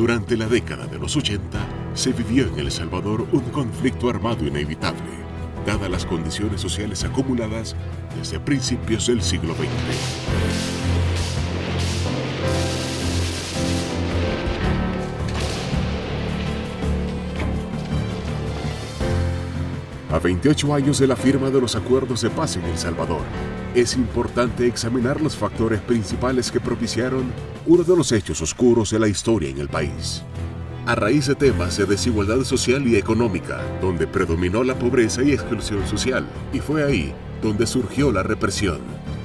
Durante la década de los 80, se vivió en El Salvador un conflicto armado inevitable, dadas las condiciones sociales acumuladas desde principios del siglo XX. A 28 años de la firma de los acuerdos de paz en El Salvador, es importante examinar los factores principales que propiciaron uno de los hechos oscuros de la historia en el país. A raíz de temas de desigualdad social y económica, donde predominó la pobreza y exclusión social, y fue ahí donde surgió la represión,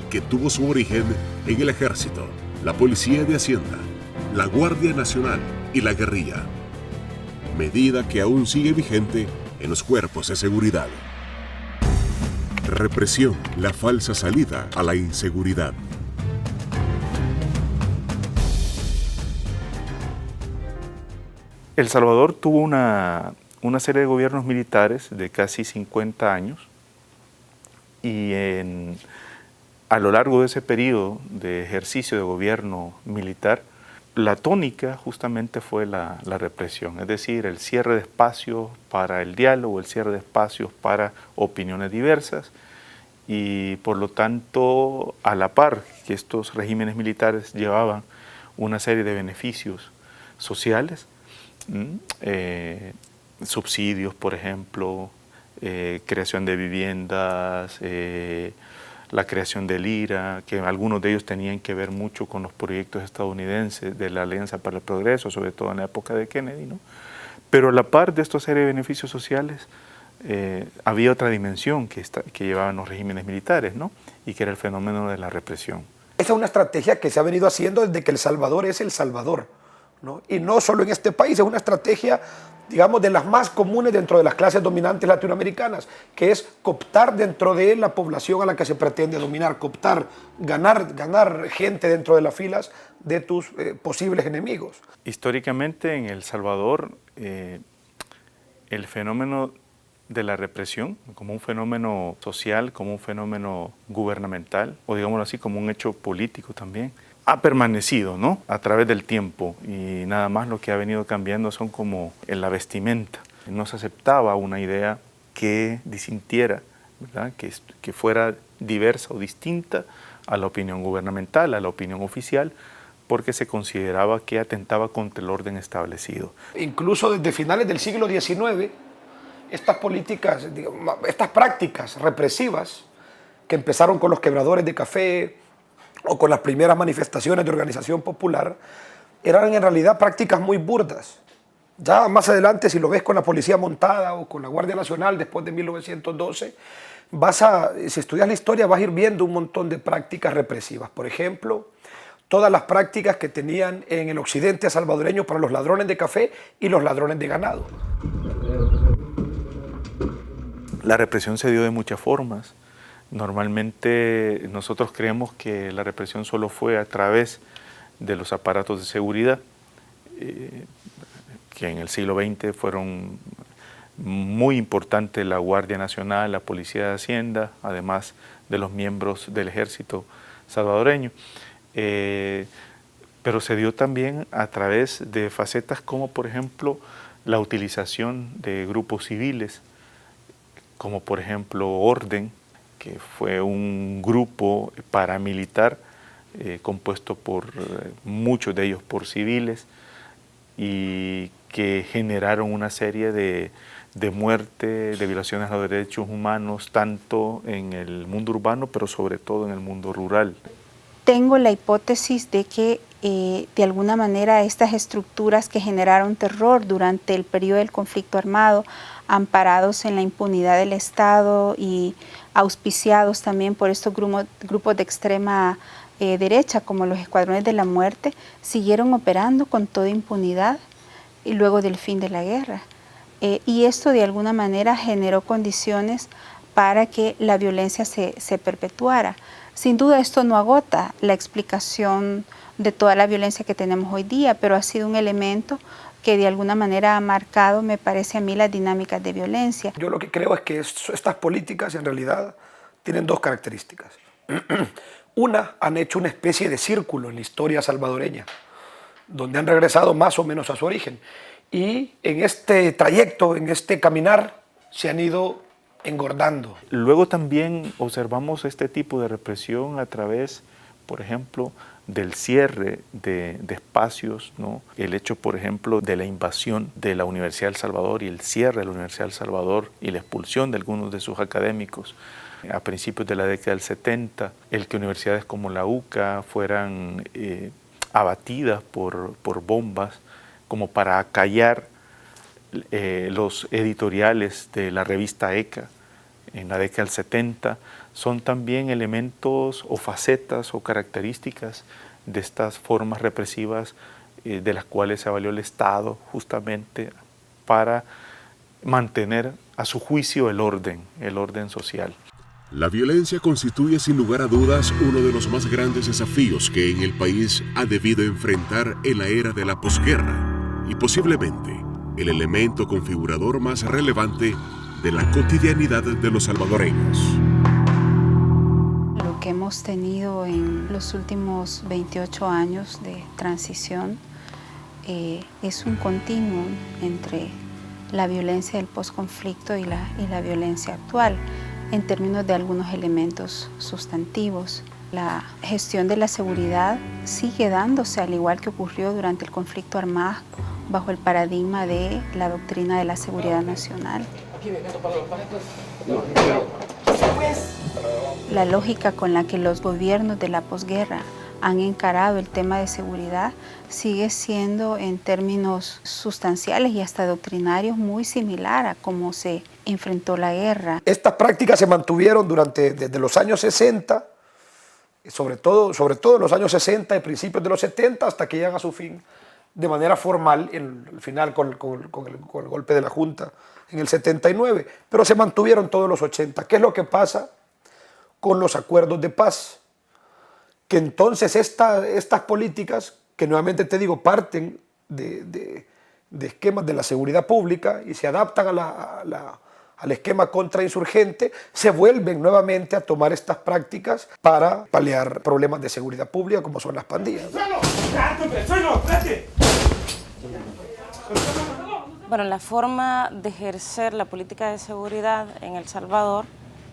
que tuvo su origen en el ejército, la policía de Hacienda, la Guardia Nacional y la guerrilla, medida que aún sigue vigente en los cuerpos de seguridad. Represión, la falsa salida a la inseguridad. El Salvador tuvo una serie de gobiernos militares de casi 50 años y a lo largo de ese periodo de ejercicio de gobierno militar, la tónica justamente fue la represión, es decir, el cierre de espacios para el diálogo, el cierre de espacios para opiniones diversas y por lo tanto, a la par que estos regímenes militares llevaban una serie de beneficios sociales, subsidios, por ejemplo, creación de viviendas, la creación del IRA, que algunos de ellos tenían que ver mucho con los proyectos estadounidenses de la Alianza para el Progreso, sobre todo en la época de Kennedy, ¿no? Pero a la par de esta serie de beneficios sociales, había otra dimensión que llevaban los regímenes militares, ¿no? Y que era el fenómeno de la represión. Esa es una estrategia que se ha venido haciendo desde que El Salvador es El Salvador, ¿no? Y no solo en este país, es una estrategia, digamos, de las más comunes dentro de las clases dominantes latinoamericanas, que es cooptar dentro de la población a la que se pretende dominar, cooptar, ganar gente dentro de las filas de tus posibles enemigos. Históricamente en El Salvador, el fenómeno de la represión, como un fenómeno social, como un fenómeno gubernamental, o digámoslo así, como un hecho político también, ha permanecido, ¿no?, a través del tiempo, y nada más lo que ha venido cambiando son como en la vestimenta. No se aceptaba una idea que disintiera, ¿verdad?, que fuera diversa o distinta a la opinión gubernamental, a la opinión oficial, porque se consideraba que atentaba contra el orden establecido. Incluso desde finales del siglo XIX, estas políticas, estas prácticas represivas que empezaron con los quebradores de café o con las primeras manifestaciones de organización popular, eran en realidad prácticas muy burdas. Ya más adelante, si lo ves con la policía montada o con la Guardia Nacional después de 1912, si estudias la historia vas a ir viendo un montón de prácticas represivas. Por ejemplo, todas las prácticas que tenían en el occidente salvadoreño para los ladrones de café y los ladrones de ganado. La represión se dio de muchas formas. Normalmente nosotros creemos que la represión solo fue a través de los aparatos de seguridad, que en el siglo XX fueron muy importantes la Guardia Nacional, la Policía de Hacienda, además de los miembros del ejército salvadoreño. Pero se dio también a través de facetas como, por ejemplo, la utilización de grupos civiles, como por ejemplo Orden, que fue un grupo paramilitar compuesto por muchos de ellos por civiles y que generaron una serie de muertes, de violaciones a los derechos humanos, tanto en el mundo urbano, pero sobre todo en el mundo rural. Tengo la hipótesis de que de alguna manera estas estructuras que generaron terror durante el periodo del conflicto armado, amparados en la impunidad del Estado y auspiciados también por estos grupos de extrema derecha, como los Escuadrones de la Muerte, siguieron operando con toda impunidad y luego del fin de la guerra. Y esto de alguna manera generó condiciones para que la violencia se perpetuara. Sin duda esto no agota la explicación de toda la violencia que tenemos hoy día, pero ha sido un elemento que de alguna manera ha marcado, me parece a mí, las dinámicas de violencia. Yo lo que creo es que estas políticas en realidad tienen dos características. Una, han hecho una especie de círculo en la historia salvadoreña. donde han regresado más o menos a su origen. Y en este trayecto, en este caminar, se han ido engordando. Luego también observamos este tipo de represión a través, por ejemplo, del cierre de espacios, ¿no? El hecho, por ejemplo, de la invasión de la Universidad de El Salvador y el cierre de la Universidad de El Salvador y la expulsión de algunos de sus académicos a principios de la década del 70, el que universidades como la UCA fueran abatidas por bombas como para acallar los editoriales de la revista ECA en la década del 70, son también elementos o facetas o características de estas formas represivas de las cuales se valió el Estado justamente para mantener a su juicio el orden social. La violencia constituye sin lugar a dudas uno de los más grandes desafíos que en el país ha debido enfrentar en la era de la posguerra y posiblemente el elemento configurador más relevante de la cotidianidad de los salvadoreños. Lo que hemos tenido en los últimos 28 años de transición es un continuum entre la violencia del posconflicto y la violencia actual, en términos de algunos elementos sustantivos. La gestión de la seguridad sigue dándose, al igual que ocurrió durante el conflicto armado, bajo el paradigma de la doctrina de la seguridad nacional. La lógica con la que los gobiernos de la posguerra han encarado el tema de seguridad sigue siendo en términos sustanciales y hasta doctrinarios muy similar a cómo se enfrentó la guerra. Estas prácticas se mantuvieron desde los años 60, sobre todo en los años 60 y principios de los 70, hasta que llegan a su fin de manera formal, al final con el golpe de la Junta en el 79, pero se mantuvieron todos los 80. ¿Qué es lo que pasa con los acuerdos de paz? Que entonces estas políticas, que nuevamente te digo, parten de esquemas de la seguridad pública y se adaptan al esquema contrainsurgente, se vuelven nuevamente a tomar estas prácticas para paliar problemas de seguridad pública como son las pandillas. Bueno, la forma de ejercer la política de seguridad en El Salvador,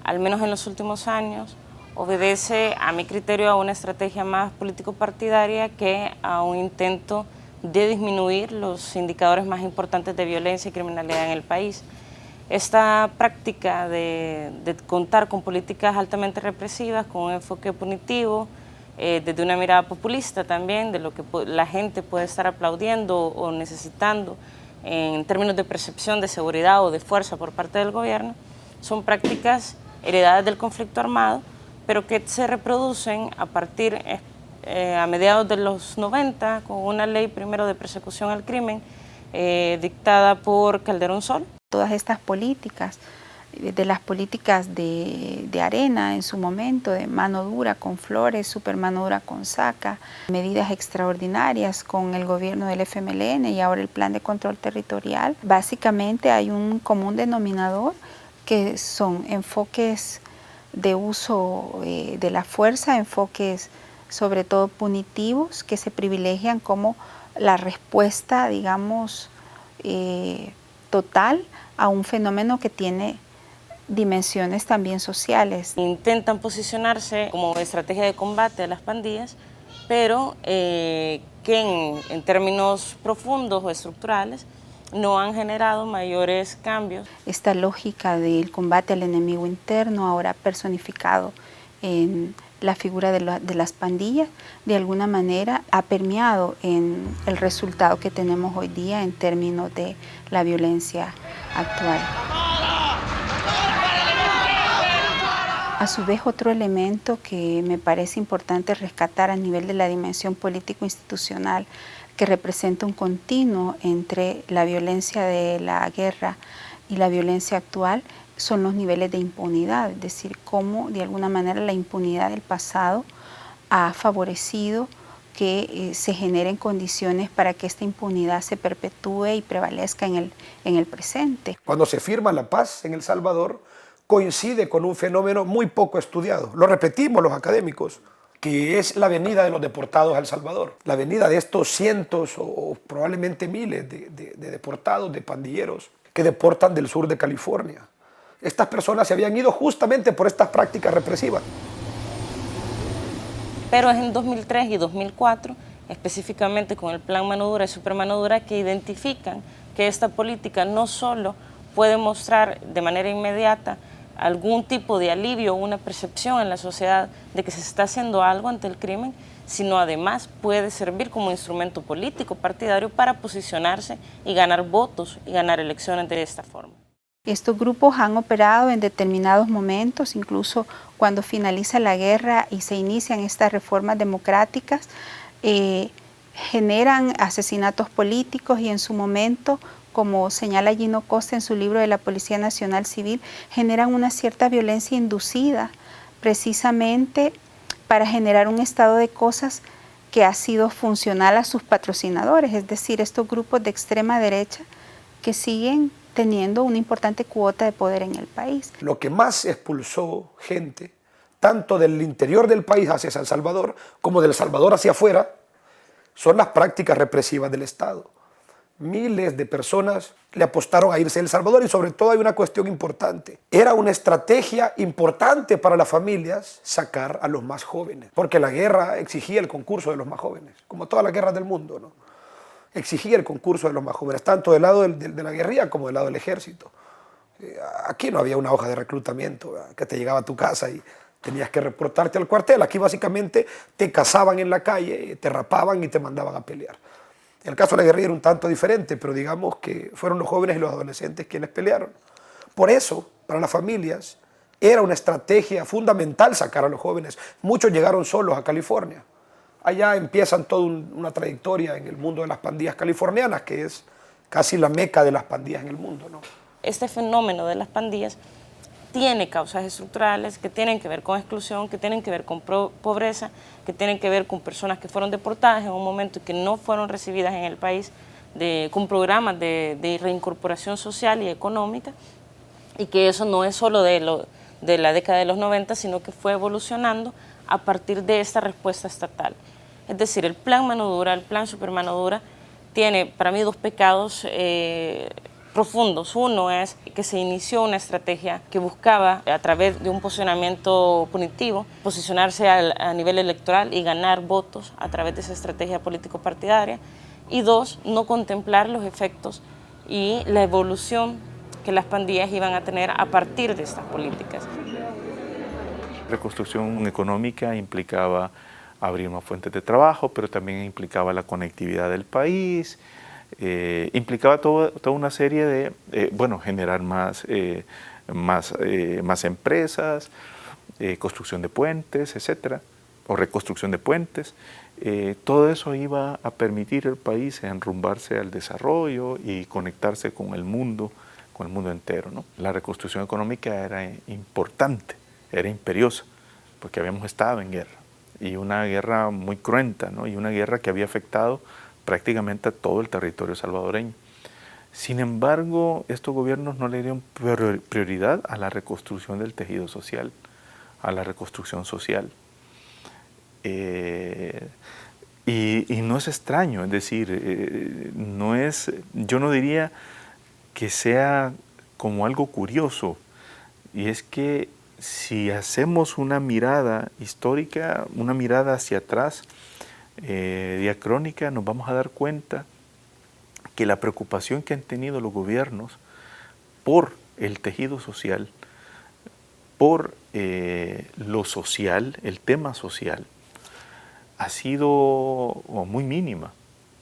al menos en los últimos años, obedece, a mi criterio, a una estrategia más político-partidaria que a un intento de disminuir los indicadores más importantes de violencia y criminalidad en el país. Esta práctica de contar con políticas altamente represivas, con un enfoque punitivo, desde una mirada populista también, de lo que la gente puede estar aplaudiendo o necesitando en términos de percepción de seguridad o de fuerza por parte del gobierno, son prácticas heredadas del conflicto armado, pero que se reproducen a partir, a mediados de los 90, con una ley primero de persecución al crimen dictada por Calderón Sol. Todas estas políticas, de las políticas de arena en su momento, de mano dura con Flores, super mano dura con Saca, medidas extraordinarias con el gobierno del FMLN y ahora el plan de control territorial, básicamente hay un común denominador que son enfoques de uso de la fuerza, enfoques sobre todo punitivos que se privilegian como la respuesta, digamos, total a un fenómeno que tiene dimensiones también sociales. Intentan posicionarse como estrategia de combate a las pandillas, pero que en términos profundos o estructurales no han generado mayores cambios. Esta lógica del combate al enemigo interno, ahora personificado en la figura de las pandillas, de alguna manera ha permeado en el resultado que tenemos hoy día en términos de la violencia actual. A su vez, otro elemento que me parece importante rescatar a nivel de la dimensión político-institucional, que representa un continuo entre la violencia de la guerra y la violencia actual, son los niveles de impunidad, es decir, cómo de alguna manera la impunidad del pasado ha favorecido que se generen condiciones para que esta impunidad se perpetúe y prevalezca en el presente. Cuando se firma la paz en El Salvador, coincide con un fenómeno muy poco estudiado. Lo repetimos los académicos que es la venida de los deportados a El Salvador. La venida de estos cientos o probablemente miles de deportados, de pandilleros, que deportan del sur de California. Estas personas se habían ido justamente por estas prácticas represivas. Pero es en 2003 y 2004, específicamente con el Plan Mano Dura y Super Mano Dura, que identifican que esta política no solo puede mostrar de manera inmediata algún tipo de alivio o una percepción en la sociedad de que se está haciendo algo ante el crimen, sino además puede servir como instrumento político partidario para posicionarse y ganar votos y ganar elecciones de esta forma. Estos grupos han operado en determinados momentos, incluso cuando finaliza la guerra y se inician estas reformas democráticas, generan asesinatos políticos y en su momento, como señala Gino Costa en su libro de la Policía Nacional Civil, generan una cierta violencia inducida precisamente para generar un estado de cosas que ha sido funcional a sus patrocinadores, es decir, estos grupos de extrema derecha que siguen teniendo una importante cuota de poder en el país. Lo que más expulsó gente, tanto del interior del país hacia San Salvador, como del Salvador hacia afuera, son las prácticas represivas del Estado. Miles de personas le apostaron a irse a El Salvador y sobre todo hay una cuestión importante. Era una estrategia importante para las familias sacar a los más jóvenes, porque la guerra exigía el concurso de los más jóvenes, como todas las guerras del mundo, ¿no? Exigía el concurso de los más jóvenes, tanto del lado de la guerrilla como del lado del ejército. Aquí no había una hoja de reclutamiento, ¿verdad?, que te llegaba a tu casa y tenías que reportarte al cuartel. Aquí básicamente te cazaban en la calle, te rapaban y te mandaban a pelear. En el caso de la guerrilla era un tanto diferente, pero digamos que fueron los jóvenes y los adolescentes quienes pelearon. Por eso, para las familias, era una estrategia fundamental sacar a los jóvenes. Muchos llegaron solos a California. Allá empiezan toda una trayectoria en el mundo de las pandillas californianas, que es casi la meca de las pandillas en el mundo, ¿no? Este fenómeno de las pandillas tiene causas estructurales que tienen que ver con exclusión, que tienen que ver con pobreza, que tienen que ver con personas que fueron deportadas en un momento y que no fueron recibidas en el país con programas de reincorporación social y económica, y que eso no es solo de la década de los 90, sino que fue evolucionando a partir de esta respuesta estatal. Es decir, el Plan Mano Dura, el Plan Super Mano Dura, tiene para mí dos pecados profundos. Uno es que se inició una estrategia que buscaba, a través de un posicionamiento punitivo, posicionarse a nivel electoral y ganar votos a través de esa estrategia político-partidaria. Y dos, no contemplar los efectos y la evolución que las pandillas iban a tener a partir de estas políticas. Reconstrucción económica implicaba abrir más fuentes de trabajo, pero también implicaba la conectividad del país, implicaba toda una serie de, generar más empresas, construcción de puentes, etcétera, o reconstrucción de puentes. Todo eso iba a permitir al país enrumbarse al desarrollo y conectarse con el mundo entero, ¿no? La reconstrucción económica era importante, era imperiosa, porque habíamos estado en guerra, y una guerra muy cruenta, ¿no? Y una guerra que había afectado prácticamente a todo el territorio salvadoreño. Sin embargo, estos gobiernos no le dieron prioridad a la reconstrucción del tejido social, a la reconstrucción social. Y no es extraño, es decir, yo no diría que sea como algo curioso, y es que si hacemos una mirada histórica, una mirada hacia atrás, diacrónica, nos vamos a dar cuenta que la preocupación que han tenido los gobiernos por el tejido social, por lo social, el tema social, ha sido muy mínima,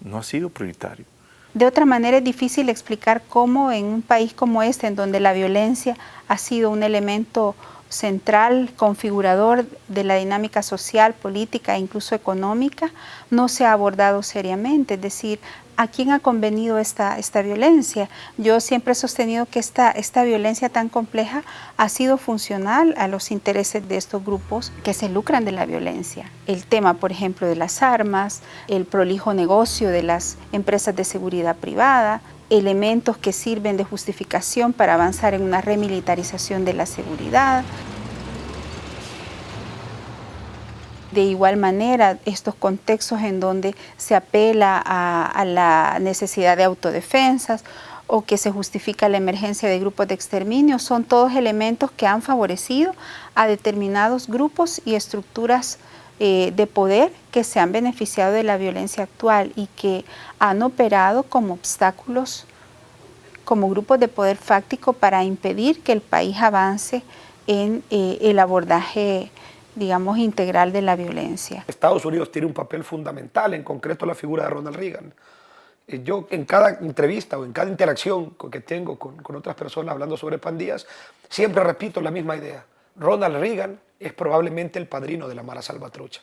no ha sido prioritario. De otra manera es difícil explicar cómo en un país como este, en donde la violencia ha sido un elemento central, configurador de la dinámica social, política e incluso económica, no se ha abordado seriamente. Es decir, ¿a quién ha convenido esta violencia? Yo siempre he sostenido que esta violencia tan compleja ha sido funcional a los intereses de estos grupos que se lucran de la violencia. El tema, por ejemplo, de las armas, el prolijo negocio de las empresas de seguridad privada, elementos que sirven de justificación para avanzar en una remilitarización de la seguridad. De igual manera, estos contextos en donde se apela a la necesidad de autodefensas o que se justifica la emergencia de grupos de exterminio, son todos elementos que han favorecido a determinados grupos y estructuras de poder que se han beneficiado de la violencia actual y que han operado como obstáculos, como grupos de poder fáctico para impedir que el país avance en el abordaje, digamos, integral de la violencia. Estados Unidos tiene un papel fundamental, en concreto la figura de Ronald Reagan. Yo en cada entrevista o en cada interacción que tengo con otras personas hablando sobre pandillas, siempre repito la misma idea. Ronald Reagan es probablemente el padrino de la Mara Salvatrucha.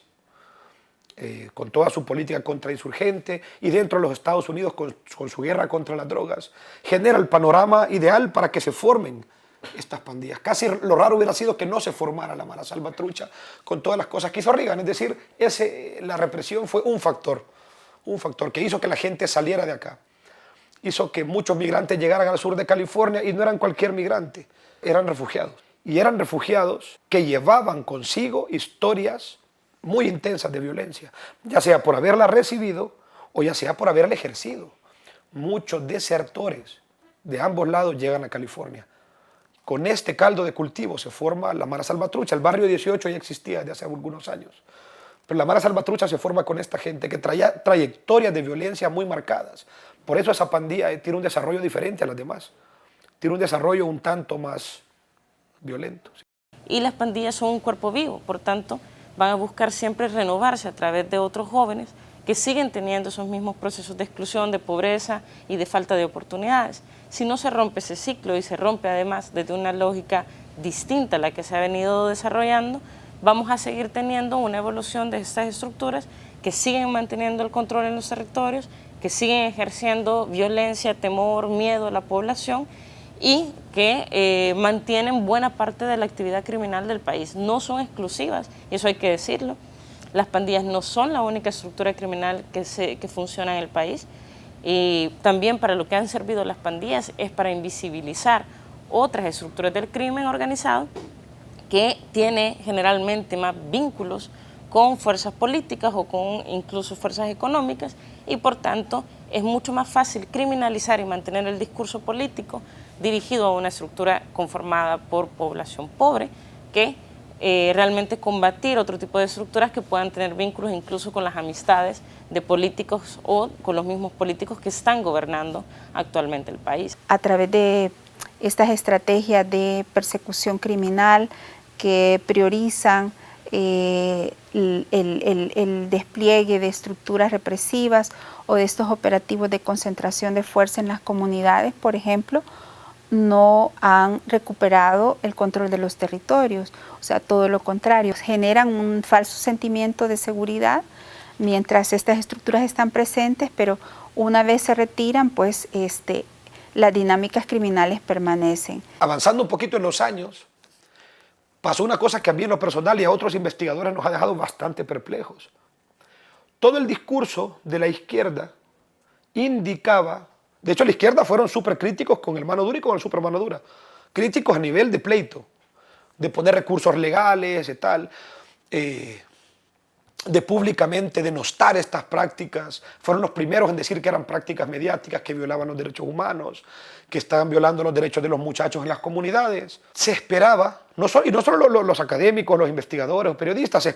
Con toda su política contrainsurgente y dentro de los Estados Unidos con su guerra contra las drogas, genera el panorama ideal para que se formen estas pandillas. Casi lo raro hubiera sido que no se formara la Mara Salvatrucha con todas las cosas que hizo Reagan. Es decir, la represión fue un factor que hizo que la gente saliera de acá. Hizo que muchos migrantes llegaran al sur de California y no eran cualquier migrante, eran refugiados. Y eran refugiados que llevaban consigo historias muy intensas de violencia, ya sea por haberla recibido o ya sea por haberla ejercido. Muchos desertores de ambos lados llegan a California. Con este caldo de cultivo se forma la Mara Salvatrucha. El barrio 18 ya existía desde hace algunos años. Pero la Mara Salvatrucha se forma con esta gente que traía trayectorias de violencia muy marcadas. Por eso esa pandilla tiene un desarrollo diferente a las demás. Tiene un desarrollo un tanto más violento. Y las pandillas son un cuerpo vivo, por tanto, van a buscar siempre renovarse a través de otros jóvenes que siguen teniendo esos mismos procesos de exclusión, de pobreza y de falta de oportunidades. Si no se rompe ese ciclo y se rompe además desde una lógica distinta a la que se ha venido desarrollando, vamos a seguir teniendo una evolución de estas estructuras que siguen manteniendo el control en los territorios, que siguen ejerciendo violencia, temor, miedo a la población y que mantienen buena parte de la actividad criminal del país. No son exclusivas, y eso hay que decirlo. Las pandillas no son la única estructura criminal que funciona en el país. Y también para lo que han servido las pandillas es para invisibilizar otras estructuras del crimen organizado que tiene generalmente más vínculos con fuerzas políticas o con incluso fuerzas económicas y por tanto es mucho más fácil criminalizar y mantener el discurso político dirigido a una estructura conformada por población pobre que realmente combatir otro tipo de estructuras que puedan tener vínculos incluso con las amistades de políticos o con los mismos políticos que están gobernando actualmente el país. A través de estas estrategias de persecución criminal que priorizan el despliegue de estructuras represivas o de estos operativos de concentración de fuerza en las comunidades, por ejemplo, no han recuperado el control de los territorios, o sea, todo lo contrario, generan un falso sentimiento de seguridad mientras estas estructuras están presentes, pero una vez se retiran, pues las dinámicas criminales permanecen. Avanzando un poquito en los años, pasó una cosa que a mí en lo personal y a otros investigadores nos ha dejado bastante perplejos. Todo el discurso de la izquierda indicaba, de hecho la izquierda fueron súper críticos con el mano dura y con el super mano dura, críticos a nivel de pleito, de poner recursos legales y tal, de públicamente denostar estas prácticas. Fueron los primeros en decir que eran prácticas mediáticas, que violaban los derechos humanos, que estaban violando los derechos de los muchachos en las comunidades. Se esperaba, y no solo los académicos, los investigadores, los periodistas,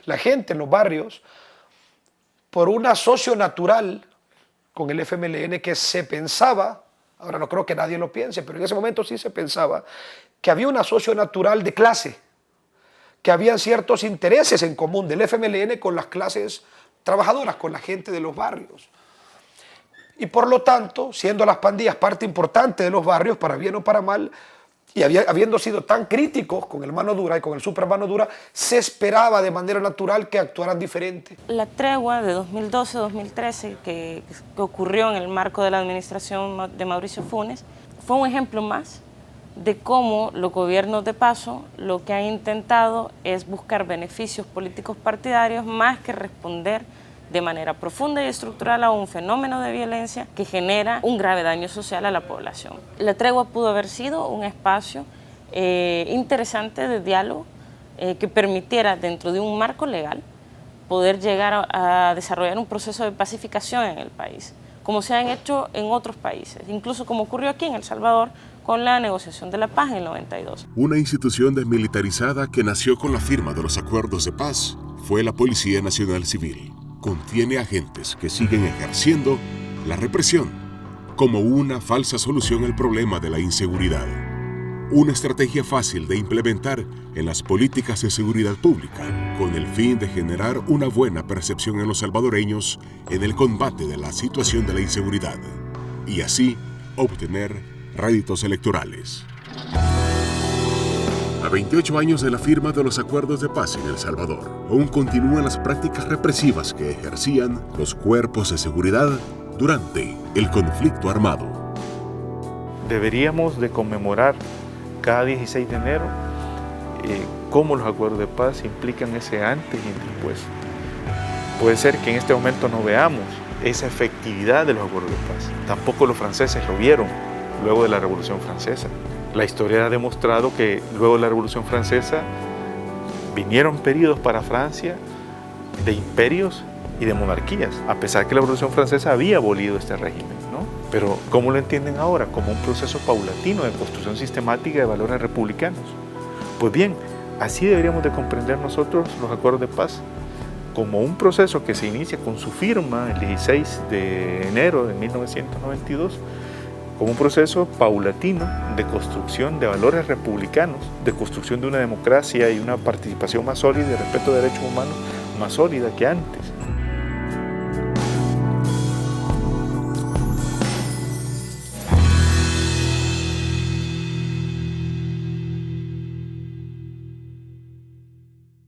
la gente en los barrios, por una socio-natural con el FMLN que se pensaba, ahora no creo que nadie lo piense, pero en ese momento sí se pensaba, que había una socio-natural de clase, que habían ciertos intereses en común del FMLN con las clases trabajadoras, con la gente de los barrios. Y por lo tanto, siendo las pandillas parte importante de los barrios, para bien o para mal, y habiendo sido tan críticos con el mano dura y con el super mano dura, se esperaba de manera natural que actuaran diferente. La tregua de 2012-2013 que ocurrió en el marco de la administración de Mauricio Funes fue un ejemplo más de cómo los gobiernos de paso lo que han intentado es buscar beneficios políticos partidarios más que responder de manera profunda y estructural a un fenómeno de violencia que genera un grave daño social a la población. La tregua pudo haber sido un espacio interesante de diálogo que permitiera dentro de un marco legal poder llegar a desarrollar un proceso de pacificación en el país, como se han hecho en otros países, incluso como ocurrió aquí en El Salvador con la negociación de la paz en el 92. Una institución desmilitarizada que nació con la firma de los acuerdos de paz fue la Policía Nacional Civil. Contiene agentes que siguen ejerciendo la represión como una falsa solución al problema de la inseguridad. Una estrategia fácil de implementar en las políticas de seguridad pública, con el fin de generar una buena percepción en los salvadoreños en el combate de la situación de la inseguridad, y así obtener réditos electorales. A 28 años de la firma de los acuerdos de paz en El Salvador, aún continúan las prácticas represivas que ejercían los cuerpos de seguridad durante el conflicto armado. Deberíamos de conmemorar cada 16 de enero cómo los acuerdos de paz implican ese antes y después. Puede ser que en este momento no veamos esa efectividad de los acuerdos de paz. Tampoco los franceses lo vieron luego de la Revolución Francesa. La historia ha demostrado que luego de la Revolución Francesa vinieron periodos para Francia de imperios y de monarquías, a pesar que la Revolución Francesa había abolido este régimen, ¿no? Pero ¿cómo lo entienden ahora? Como un proceso paulatino de construcción sistemática de valores republicanos. Pues bien, así deberíamos de comprender nosotros los acuerdos de paz, como un proceso que se inicia con su firma el 16 de enero de 1992, como un proceso paulatino de construcción de valores republicanos, de construcción de una democracia y una participación más sólida y de respeto de derechos humanos más sólida que antes.